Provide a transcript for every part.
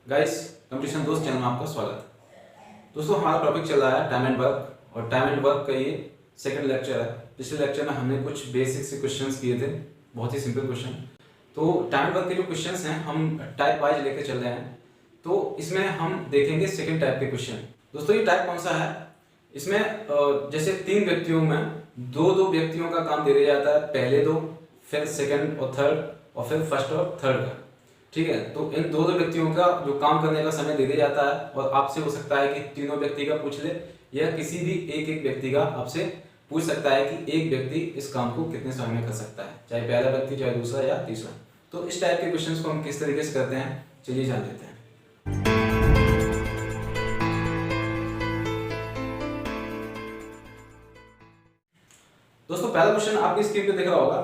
Guys, competition दोस्त channel में आपका स्वागत है। दोस्तों, हमारा टॉपिक चल रहा है टाइम एंड वर्क और टाइम एंड वर्क का ये सेकंड लेक्चर है। पिछले लेक्चर में हमने कुछ बेसिक से क्वेश्चंस किए थे, बहुत ही सिंपल क्वेश्चन। तो टाइम एंड वर्क के जो क्वेश्चंस हैं हम टाइप वाइज लेकर चल रहे हैं। तो इसमें हम देखेंगे सेकेंड टाइप के क्वेश्चन। दोस्तों, ये टाइप कौन सा है? इसमें जैसे तीन व्यक्तियों में दो दो व्यक्तियों का काम दे दिया जाता है, पहले दो, फिर सेकंड और थर्ड, और फिर फर्स्ट और थर्ड का। ठीक है, तो इन दो दो व्यक्तियों का जो काम करने का समय दे दिया जाता है, और आपसे हो सकता है कि तीनों व्यक्ति का पूछ ले या किसी भी एक एक व्यक्ति का आपसे पूछ सकता है कि एक व्यक्ति इस काम को कितने समय में कर सकता है, चाहे पहला व्यक्ति, चाहे दूसरा या तीसरा। तो इस टाइप के क्वेश्चंस को हम किस तरीके से करते हैं, चलिए जान लेते हैं। दोस्तों, पहला क्वेश्चन आपकी स्क्रीन पे दिख रहा होगा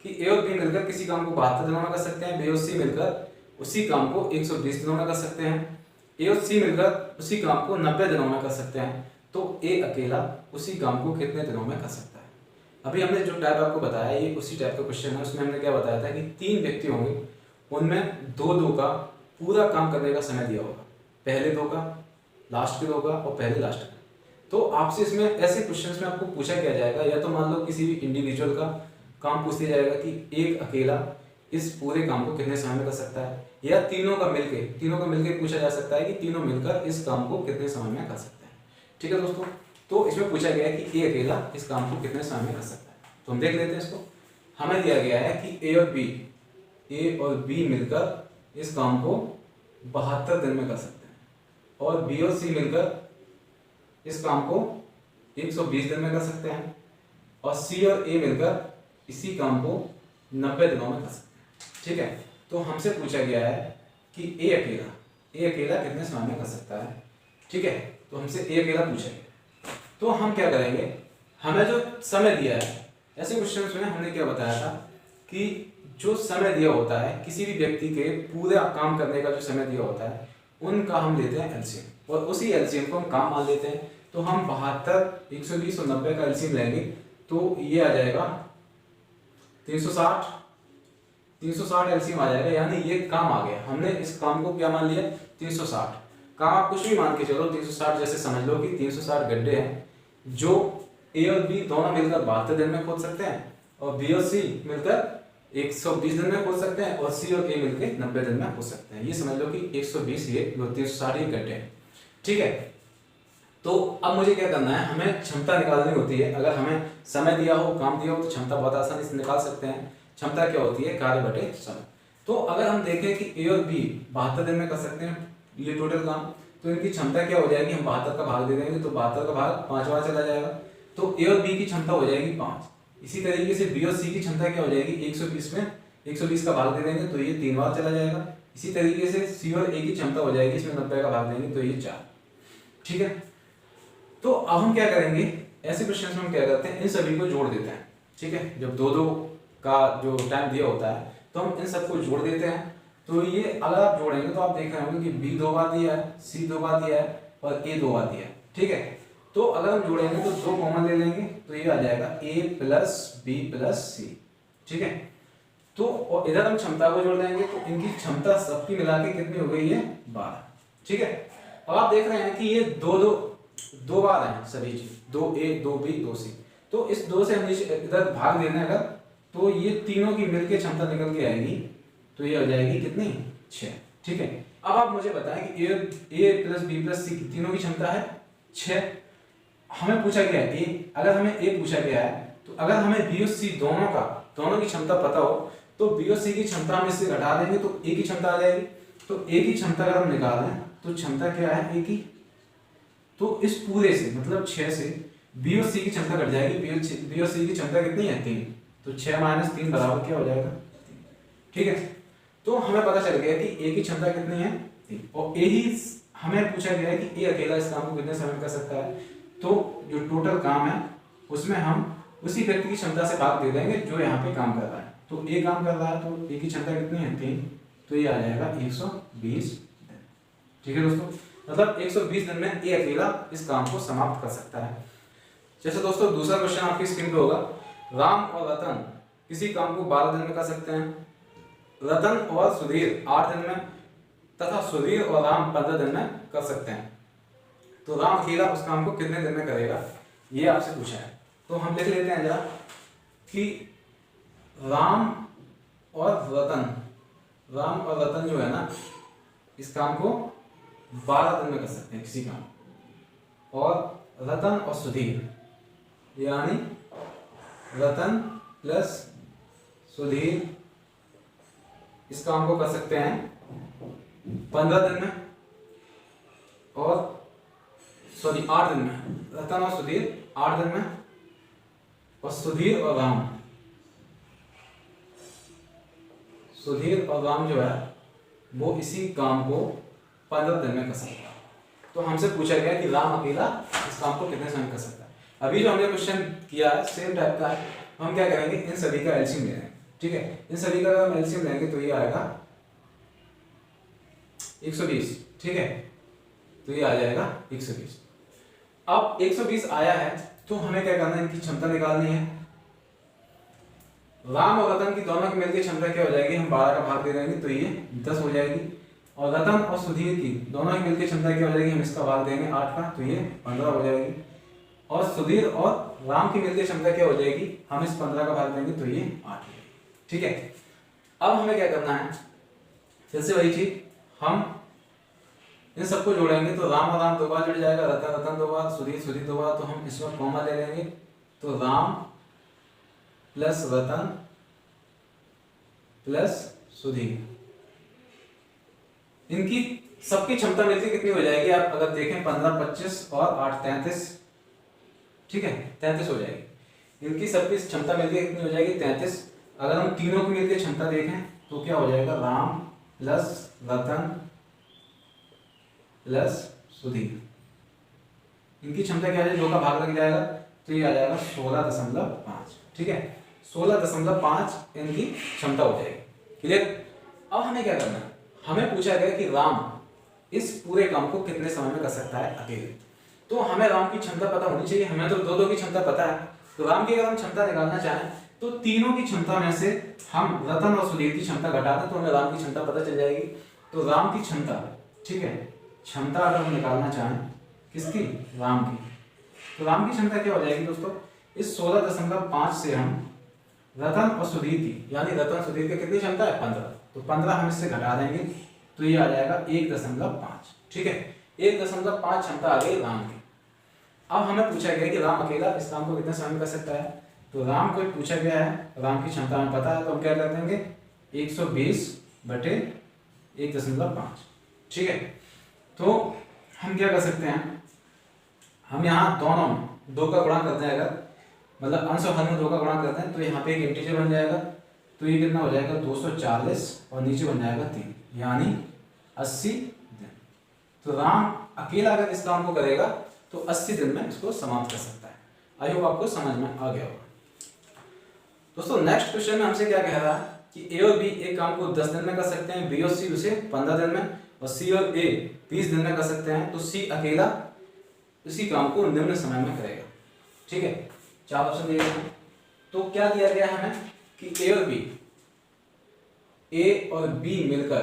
कि ए और बी मिलकर किसी काम को 72 दिनों में कर सकते हैं, बी और सी मिलकर उसी काम को 120 दिनों में कर सकते हैं, ए और सी मिलकर उसी काम को 90 दिनों में कर सकते हैं। तो ए अकेला उसी काम को कितने दिनों में कर सकता है? अभी हमने जो टाइप आपको बताया ये उसी टाइप का क्वेश्चन है। उसमें हमने क्या बताया था कि तीन व्यक्ति होंगे, उनमें दो दो का पूरा काम करने का समय दिया होगा, पहले दो का, लास्ट के दो का और पहले लास्ट का। तो आपसे इसमें ऐसे क्वेश्चंस में आपको पूछा क्या जाएगा, या तो मान लो किसी भी इंडिविजुअल का काम पूछ दिया जाएगा कि एक अकेला इस पूरे काम को कितने समय में कर सकता है, या तीनों का मिलके पूछा जा सकता है कि तीनों मिलकर इस काम को कितने समय में कर सकते हैं। ठीक है दोस्तों, तो इसमें पूछा गया है कि ए अकेला इस काम को कितने समय में कर सकता है। तो हम देख लेते हैं इसको। हमें दिया गया है कि ए और बी मिलकर इस काम को 72 दिन में कर सकते हैं, और बी और सी मिलकर इस काम को 120 दिन में कर सकते हैं, और सी और ए मिलकर इसी काम को 90 दिनों में कर सकते हैं। ठीक है, तो हमसे पूछा गया है कि ए अकेला कितने समय में कर सकता है। ठीक है, तो हमसे ए अकेला पूछा गया, तो हम क्या करेंगे, हमें जो समय दिया है, ऐसे क्वेश्चन में हमने क्या बताया था कि जो समय दिया होता है किसी भी व्यक्ति के पूरे काम करने का जो समय दिया होता है उनका हम लेते हैं एलसीएम, और उसी एलसीएम को हम काम मान लेते हैं। तो हम 72, 120 और 90 का एलसीएम लेंगे तो ये आ जाएगा 360 एलसीएम आ जाएगा, यानी ये काम आ गया। हमने इस काम को क्या मान लिया, 360। काम आप कुछ भी मान के चलो, 360 जैसे समझ लो कि 360 गड्ढे हैं जो ए और बी दोनों मिलकर 72 दिन में खोद सकते हैं, और बी और सी मिलकर 120 दिन में खोद सकते हैं, और सी और ए मिलकर 90 दिन में खोद सकते हैं। ये समझ लो कि 120 ये 360 ये गड्ढे हैं। ठीक है, तो अब मुझे क्या करना है, हमें क्षमता निकालनी होती है। अगर हमें समय दिया हो, काम दिया हो, तो क्षमता बहुत आसानी से निकाल सकते हैं। क्षमता क्या होती है, कार्य बटे समय। तो अगर हम देखें कि ए और बी 72 दिन में कर सकते हैं ये टोटल काम, तो इनकी क्षमता क्या हो जाएगी, हम 72 का भाग दे देंगे तो 72 का भाग 5 बार चला जाएगा, तो ए और बी की क्षमता हो जाएगी 5। इसी तरीके से बी और सी की क्षमता क्या हो जाएगी, 120 में 120 का भाग दे देंगे तो ये 3 बार चला जाएगा। इसी तरीके से सी और ए की क्षमता हो जाएगी, इसमें 90 का भाग देंगे तो ये 4। ठीक है, तो अब हम क्या करेंगे, ऐसे क्वेश्चन में हम क्या करते हैं, इन सभी को जोड़ देते हैं। ठीक है, जब दो दो का जो टाइम दिया होता है तो हम इन सबको जोड़ देते हैं। तो ये अगर आप जोड़ेंगे तो आप देख रहे होंगे कि बी 2 बार दिया है, सी 2 बार दिया है और ए 2 बार दिया है। ठीक है, तो अगर हम जोड़ेंगे तो 2 कॉमन ले लेंगे तो ये आ जाएगा ए प्लस बी प्लस सी। ठीक है, तो और इधर हम क्षमता को जोड़ देंगे तो इनकी क्षमता सबकी मिला के कितनी हो गई है, 12। ठीक है, अब आप देख रहे हैं कि ये दो बार है सभी चीज, 2a 2b 2c। तो इस 2 से हम इधर भाग देना है अगर, तो ये तीनों की मिलके क्षमता निकल के आएगी, तो ये हो जाएगी कितनी, 6। ठीक है, अब आप मुझे बताएं कि a प्लस बी प्लस सी तीनों की क्षमता है 6। हमें पूछा गया है a, अगर हमें a पूछा गया है तो अगर हमें बी और सी दोनों की क्षमता पता हो तो बी और सी की क्षमता हम इससे घटा देंगे तो a की क्षमता आ जाएगी। तो a की क्षमता अगर हम निकालें तो क्षमता क्या है a की, तो इस पूरे से मतलब 6 से बी और सी की क्षमता घट जाएगी। बी और सी की क्षमता कितनी है, 3। तो 6 - 3 बराबर क्या हो जाएगा, 3। ठीक है, तो हमें पता चल गया कि ए की क्षमता कितनी है, 3। और ए ही हमें पूछा गया है कि ए अकेला इस काम को कितने समय में कर सकता है। तो जो टोटल काम है उसमें हम उसी व्यक्ति की क्षमता से भाग दे देंगे जो यहाँ पे काम कर रहा है। तो ए काम कर रहा है तो ए की क्षमता कितनी है, 3। तो ये आ जाएगा 120 दिन। ठीक है दोस्तों, मतलब 120 दिन में ए अकेला इस काम को समाप्त कर सकता है। जैसे दोस्तों दूसरा क्वेश्चन आपकी स्क्रीन पे होगा, राम और रतन किसी काम को 12 दिन में कर सकते हैं। रतन और सुधीर 8 दिन में, तथा सुधीर और राम 15 दिन में कर सकते हैं। तो राम अकेला उस काम को कितने दिन में करेगा, ये आपसे पूछा है। तो हम लिख लेते हैं जरा कि राम और रतन जो है ना, इस काम को 12 दिन में कर सकते हैं किसी काम, और रतन और सुधीर यानी रतन प्लस सुधीर इस काम को कर सकते हैं 15 दिन में, और 8 दिन में। रतन और सुधीर 8 दिन में, और सुधीर और राम जो है वो इसी काम को 15 दिन में कर सकता है। तो हमसे पूछा गया कि राम अकेला इस काम को कितने समय कर सकता है। अभी जो हमने क्वेश्चन किया है सेम टाइप का है। हम क्या करेंगे, इन सभी का एलसीएम ले लेंगे। ठीक है, इन सभी का अगर हम एलसीएम लेंगे तो ये आएगा 120। ठीक है, तो ये आ जाएगा 120। अब 120 आया है तो हमें क्या करना है, इनकी क्षमता निकालनी है। राम और रतन की दोनों की मिलकर क्षमता क्या हो जाएगी, हम 12 का भाग दे देंगे तो ये 10 हो जाएगी। और रतन और सुधीर की दोनों की मिलकर क्षमता क्या हो जाएगी, हम इसका भाग देंगे 8 का तो ये 15 हो जाएगी। और सुधीर और राम की मिलकर क्षमता क्या हो जाएगी, हम इस 15 का भाग देंगे तो ये 8 हो जाएगी। ठीक है, अब हमें क्या करना है, फिर से वही चीज, हम इन सबको जोड़ेंगे तो राम और राम 2 बार जुड़ जाएगा, रतन 2 बार, सुधीर 2 बार, तो हम इसमें कॉमा ले लेंगे। तो राम प्लस रतन प्लस सुधीर, इनकी सबकी क्षमता मिलकर कितनी हो जाएगी, आप अगर देखें 15, 25 और 8, 33। ठीक है, 33 हो जाएगी। इनकी सबकी क्षमता मिलकर कितनी हो जाएगी, 33। अगर हम तीनों की मिलकर क्षमता देखें तो क्या हो जाएगा, राम प्लस रतन प्लस सुधीर, इनकी क्षमता क्या है, 2 का भाग लग जाएगा तो ये आ जाएगा 16.5। ठीक है, 16.5 इनकी क्षमता हो जाएगी। क्लियर। अब हमें क्या करना है, हमें पूछा गया कि राम इस पूरे काम को कितने समय में कर सकता है अकेले। तो हमें राम की क्षमता पता होनी चाहिए, हमें तो 2 की क्षमता पता है। तो राम की अगर हम क्षमता निकालना चाहें तो तीनों की क्षमता में से हम रतन और सुधीर की क्षमता घटा दें तो हमें राम की क्षमता पता चल जाएगी। तो राम की क्षमता, ठीक है, क्षमता अगर हम निकालना चाहें किसकी, राम की, तो राम की क्षमता क्या हो जाएगी दोस्तों, इस 16.5 से हम रतन और सुधीर की, यानी रतन सुधीर की कितनी क्षमता है, 15, तो 15 हम इससे घटा देंगे तो ये आ जाएगा 1.5। ठीक है, 1.5 क्षमता आ गई राम की। अब हमें पूछा गया कि राम अकेला इस काम को कितने समय में कर सकता है। तो राम को पूछा गया है, राम की क्षमता हमें पता है तो हम क्या कर देंगे, 120/1.5। ठीक है, तो हम क्या कर सकते हैं, हम यहाँ दोनों 2 का गुणा करते हैं, अगर मतलब अंश और हर में 2 का गुणा करते हैं तो यहाँ पे एक इंटीजर बन जाएगा। तो ये कितना हो जाएगा, 240 और नीचे बन जाएगा 3, यानी 80 दिन। तो राम अकेला अगर इस काम को करेगा तो 80 दिन में इसको समाप्त कर सकता है। आई होप आपको समझ में आ गया होगा। दोस्तों नेक्स्ट क्वेश्चन में हमसे क्या कह रहा है कि ए और बी एक काम को 10 दिन में कर सकते हैं, बी और सी उसे 15 दिन में, और सी और ए 20 दिन में कर सकते हैं। तो सी अकेला इसी काम को निम्न समय में करेगा। ठीक है, 4 ऑप्शन दिए गए हैं। तो क्या दिया गया है हमें कि ए और बी मिलकर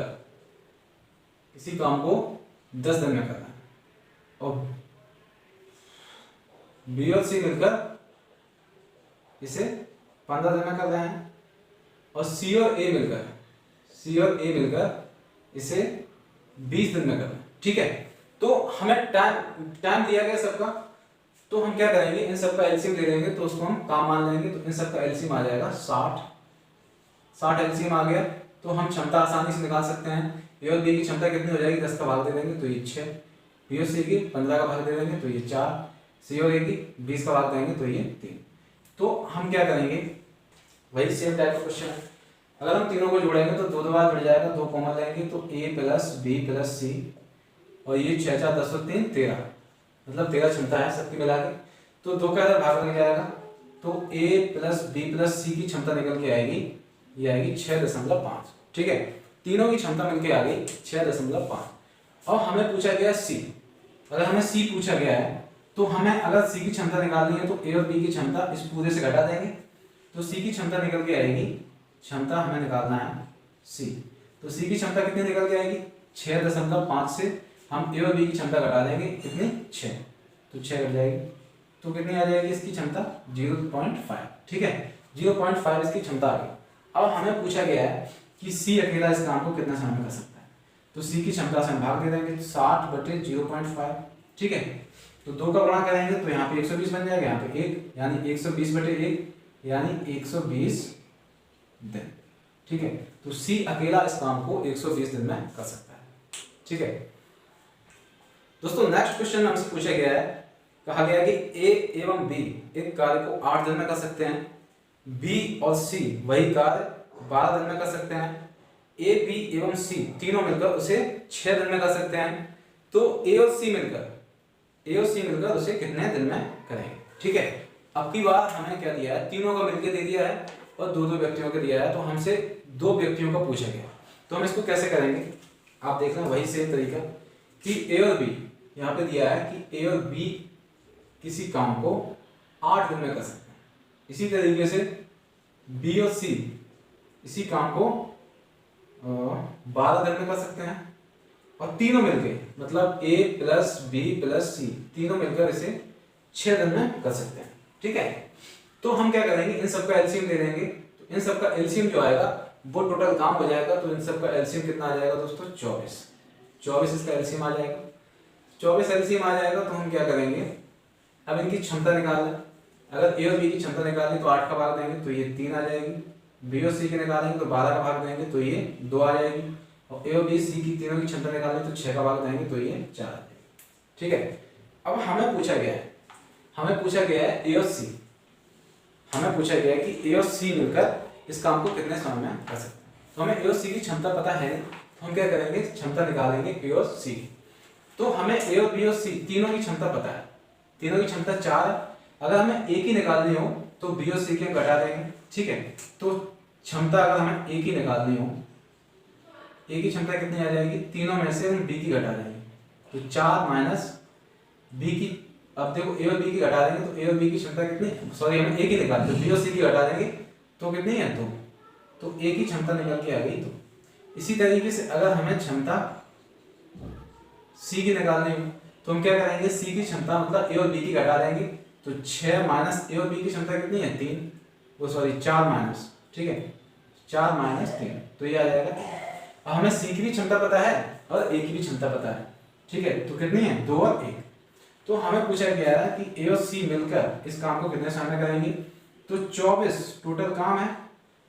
किसी काम को 10 दिन में करना है, और बी और सी मिलकर इसे 15 दिन में कर रहे हैं, और सी और ए मिलकर इसे 20 दिन में कर रहे हैं। ठीक है, तो हमें टाइम दिया गया सबका, तो हम क्या करेंगे, इन सबका एलसीएम ले लेंगे तो उसको हम काम मान लेंगे। तो इन सबका एलसीएम आ जाएगा 60 एलसीएम आ गया। तो हम क्षमता आसानी से निकाल सकते हैं। ए और बी की क्षमता कितनी हो जाएगी, 10 का भाग दे देंगे तो ये 6, बी और सी की 15 का भाग दे देंगे तो ये 4, सी और ए की 20 का भाग देंगे तो ये 3। तो हम क्या करेंगे, वही सेम टाइप का क्वेश्चन है। अगर हम तीनों को जोड़ेंगे तो 2 बार जुड़ जाएगा, 2 कॉमन लेंगे तो a प्लस बी प्लस सी, और ये 6 4 10 और 3 13, मतलब 13 क्षमता है सबकी मिला के। तो 2 का भाग लग जाएगा तो a प्लस बी प्लस सी की क्षमता निकल के आएगी, ये आएगी 6.5। ठीक है, तीनों की क्षमता मिलके आ गई 6.5। और हमें पूछा गया सी, अगर हमें सी पूछा गया है तो हमें अगर सी की क्षमता निकालनी है तो ए और बी की क्षमता इस पूरे से घटा देंगे तो सी की क्षमता निकल के आएगी, क्षमता हमें निकालना है सी, तो सी की क्षमता कितनी निकल के आएगी, 6.5 से हम ए और बी की क्षमता घटा देंगे, कितनी 6, तो 6 घट जाएगी, तो कितनी आ जाएगी इसकी क्षमता 0.5, ठीक है 0.5 इसकी क्षमता आ गई। अब हमें पूछा गया है कि सी अकेला इस काम को कितने समय में कर सकता है, तो सी की क्षमता से हम भाग दे देंगे 60/0.5, ठीक है, तो 2 का गुणा करेंगे तो यहाँ पे 120 बन जाएगा, यहाँ पे 1 यानी 120/1 यानी 120 दिन, ठीक है, तो सी अकेला इस काम को 120 दिन में कर सकता है, ठीक है। दोस्तों नेक्स्ट क्वेश्चन हमसे पूछा गया है, कहा गया कि ए एवं बी एक कार्य को 8 दिन में कर सकते हैं, बी और सी वही कार्य 12 दिन में कर सकते हैं, ए बी एवं सी तीनों मिलकर उसे 6 दिन में कर सकते हैं, तो ए और सी मिलकर उसे कितने दिन में करेंगे, ठीक है। अब की बार हमें क्या दिया है, तीनों का मिलकर दे दिया है और 2-2 व्यक्तियों को दिया है, तो हमसे 2 व्यक्तियों का पूछा गया, तो हम इसको कैसे करेंगे, आप देख रहे हैं वही सेम तरीका कि ए और बी, यहाँ पे दिया है कि ए और बी किसी काम को 8 दिन में कर सकते हैं, इसी तरीके से बी और सी इसी काम को 12 दिन में कर सकते हैं, और तीनों मिलके मतलब ए प्लस बी प्लस सी तीनों मिलकर इसे 6 दिन में कर सकते हैं, ठीक है। तो हम क्या करेंगे, इन सबका एलसीएम ले लेंगे, तो इन सबका एलसीएम जो आएगा वो टोटल काम हो जाएगा, तो इन सबका एलसीएम कितना आ जाएगा दोस्तों 24 इसका एलसीएम आ जाएगा, 24 एलसीएम आ जाएगा, तो हम क्या करेंगे, अब इनकी क्षमता निकाल लें, अगर ए और बी की क्षमता निकालें तो 8 का भाग देंगे तो ये 3 आ जाएगी, बी और सी के निकालेंगे तो 12 का भाग देंगे तो ये 2 आ जाएगी, और ए और बी सी की तीनों की क्षमता निकालें तो 6 का भाग देंगे तो ये 4 आ जाएगी, ठीक है। अब हमें पूछा गया है ए और सी, हमें पूछा गया है कि ए और सी मिलकर इस काम को कितने समय में कर सकते हैं, तो हमें ए और सी की क्षमता पता है, तो हम क्या करेंगे, क्षमता निकालेंगे ए और सी, तो हमें ए और बी और सी तीनों की क्षमता पता है, तीनों की क्षमता 4 है, अगर हमें ए की निकालनी हो तो बी और सी की घटा देंगे, ठीक है, तो क्षमता अगर हमें ए की निकालनी हो, ए की क्षमता कितनी आ जाएगी, तीनों में से हम बी की घटा देंगे, तो 4 माइनस बी की, अब देखो ए और बी की घटा देंगे तो ए और बी की क्षमता कितनी, सॉरी हमें ए की निकालनी, तो बी और सी की घटा देंगे तो कितनी है 2, तो ए की क्षमता निकल के आ गई 2। इसी तरीके से अगर हमें क्षमता सी की निकालनी हो तो हम क्या करेंगे, सी की क्षमता मतलब ए और बी की घटा देंगे, तो 6 माइनस ए और बी की क्षमता कितनी है 3, वो सॉरी 4 माइनस, ठीक है 4 माइनस 3, तो ये आ जाएगा। अब हमें सी की भी क्षमता पता है और ए की भी क्षमता पता है, ठीक है, तो कितनी है 2 और 1, तो हमें पूछा गया है कि ए और सी मिलकर इस काम को कितने समय में करेंगे, तो 24 टोटल काम है।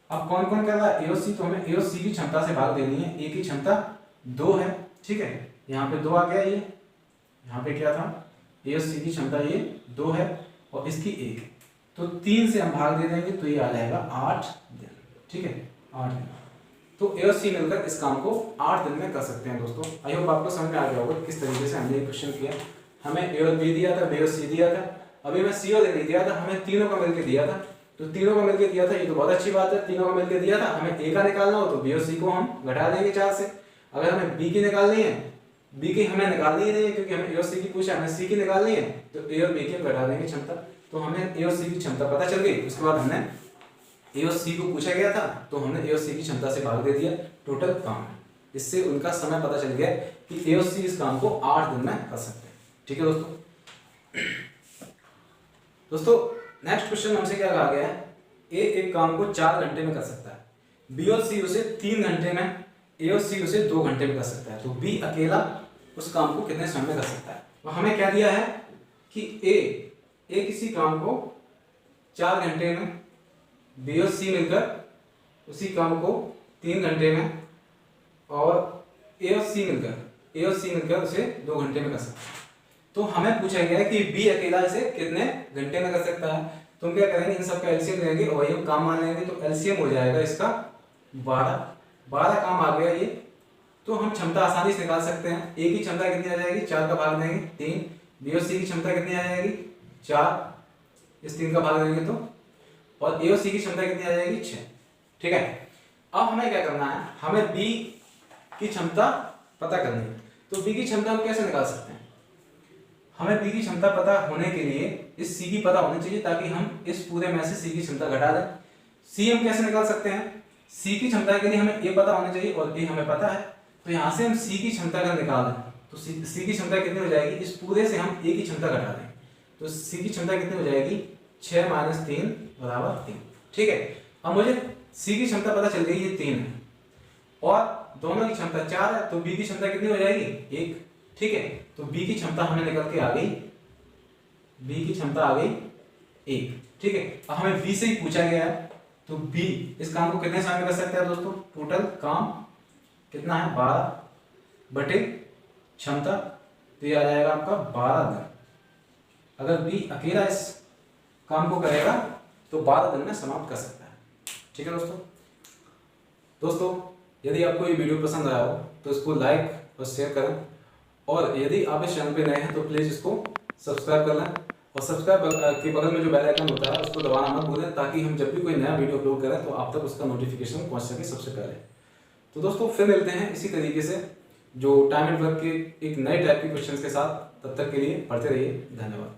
अब कौन कौन कर रहा है, ए और सी, तो हमें ए और सी की क्षमता से भाग देनी है, ए की क्षमता 2 है, ठीक है, यहाँ पे 2 आ गया, ये यहाँ पे क्या था, ए और सी की क्षमता ये 2 है और इसकी 1, तो 3 से हम भाग दे देंगे तो ये आ जाएगा 8 दिन, ठीक है 8 दिन, तो ए और सी मिलकर इस काम को 8 दिन में कर सकते हैं। दोस्तों आई होप आपको समझ में आ गया होगा किस तरीके से हमने ये क्वेश्चन किया, हमें ए और बी दिया था, बी और सी दिया था, अभी मैं सी और ए नहीं दिया था, हमें तीनों का मिलकर दिया था, तो तीनों का मिलकर दिया था, ये तो बहुत अच्छी बात है, तीनों का मिलकर दिया था, हमें ए का निकालना हो तो बी और सी को हम घटा देंगे 4 से, अगर हमें बी की निकालनी है, बी की हमें निकालनी ही नहीं है क्योंकि हमें ए और सी की पूछा, हमें सी की निकालनी है, तो ए और बी की घटा देंगे क्षमता, तो हमें ए और सी की क्षमता पता चल गई, उसके बाद हमने ए और सी को पूछा गया था तो हमने ए और सी की क्षमता से भाग दे दिया, टोटल काम है, इससे उनका समय पता चल गया कि ए और सी इस काम को 8 दिन में कर सकते हैं, ठीक है दोस्तों नेक्स्ट क्वेश्चन हमसे क्या कहा गया है, ए एक काम को 4 घंटे में कर सकता है, बी और सी उसे 3 घंटे में, ए और सी उसे 2 घंटे में कर सकता है, तो बी अकेला उस काम को कितने समय में कर सकता है। तो हमें क्या दिया है कि ए किसी काम को 4 घंटे में, बी और सी मिलकर उसी काम को 3 घंटे में, और ए और सी मिलकर उसे 2 घंटे में कर सकता है। तो हमें पूछा गया है कि बी अकेला इसे कितने घंटे में कर सकता है, तो हम क्या करेंगे, इन सबका एलसीएम लेंगे और वही हम काम मान लेंगे, तो एलसीएम हो जाएगा इसका 12 काम आ गया ये, तो हम क्षमता आसानी से निकाल सकते हैं। ए की क्षमता कितनी आ जाएगी, 4 का भाग देंगे 3, बी और सी की क्षमता कितनी आ जाएगी 4, इस 3 का भाग देंगे तो, और ए और सी की क्षमता कितनी आ जाएगी 6, ठीक है। अब हमें क्या करना है, हमें बी की क्षमता पता करनी है, तो बी की क्षमता हम कैसे निकाल सकते हैं, हमें बी की क्षमता पता होने के लिए इस सी की पता होनी चाहिए, ताकि हम इस पूरे में से सी की क्षमता घटा दें। सी हम कैसे निकाल सकते हैं, सी की क्षमता के लिए हमें ए पता होना चाहिए और ए हमें पता है, तो यहाँ से हम सी की क्षमता अगर निकाल दें तो सी की क्षमता कितनी हो जाएगी, इस पूरे से हम ए की क्षमता घटा दें तो सी की क्षमता कितनी हो जाएगी, 6 - 3 = 3। ठीक है, अब मुझे सी की क्षमता पता चल गई, ये 3 है और दोनों की क्षमता 4 है, तो बी की क्षमता कितनी हो जाएगी, 1। ठीक है, तो बी की क्षमता हमें निकल के आ गई, बी की क्षमता आ गई 1। ठीक है, अब हमें बी से ही पूछा गया है, तो बी इस काम को कितने समय में कर सकता है दोस्तों, टोटल काम कितना है, 12 बटे क्षमता, तो ये आ जाएगा आपका 12 दिन। अगर बी अकेला इस काम को करेगा तो 12 दिन में समाप्त कर सकता है। ठीक है दोस्तों यदि आपको ये वीडियो पसंद आया हो तो इसको लाइक और शेयर करें, और यदि आप इस चैनल पे नए हैं तो प्लीज़ इसको सब्सक्राइब कर लें, और सब्सक्राइब के बगल में जो बेल आइकन होता है उसको दबाना मत भूलें, ताकि हम जब भी कोई नया वीडियो अपलोड करें तो आप तक उसका नोटिफिकेशन पहुंच सके सबसे पहले। तो दोस्तों फिर मिलते हैं इसी तरीके से जो टाइम एंड वर्क के एक नए टाइप के क्वेश्चन के साथ, तब तक के लिए पढ़ते रहिए, धन्यवाद।